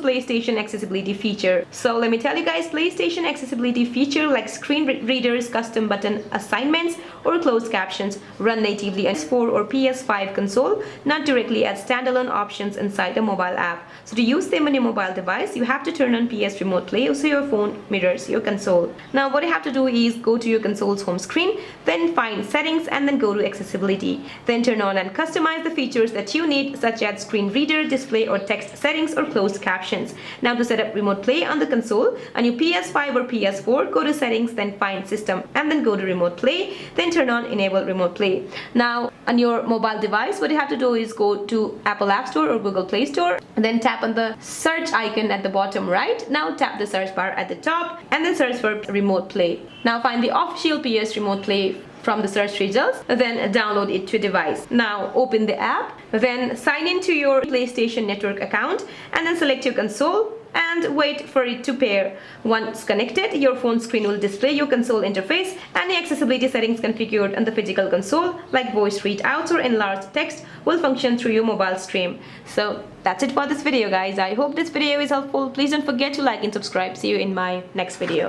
PlayStation accessibility feature. So let me tell you guys, PlayStation accessibility feature like screen readers, custom button assignments, or closed captions run natively on PS4 or PS5 console, not directly as standalone options inside the mobile app. So to use them on your mobile device, you have to turn on PS Remote Play so your phone mirrors your console. Now what you have to do is go to your console's home screen, then find settings and then go to accessibility. Then turn on and customize the features that you need, such as screen reader, display or text settings, or closed captions. Now to set up Remote Play on the console, on your PS5 or PS4, go to settings, then find system and then go to Remote Play, then turn on enable Remote Play. Now on your mobile device, what you have to do is go to Apple App Store or Google Play Store, and then tap on the search icon at the bottom right. Now tap the search bar at the top and then search for Remote Play. Now find the official PS Remote Play from the search results, then download it to your device. Now open the app, then sign into your PlayStation Network account and then select your console and wait for it to pair. Once connected, your phone screen will display your console interface and the accessibility settings configured on the physical console like voice readouts or enlarged text will function through your mobile stream. So that's it for this video guys. I hope this video is helpful. Please don't forget to like and subscribe. See you in my next video.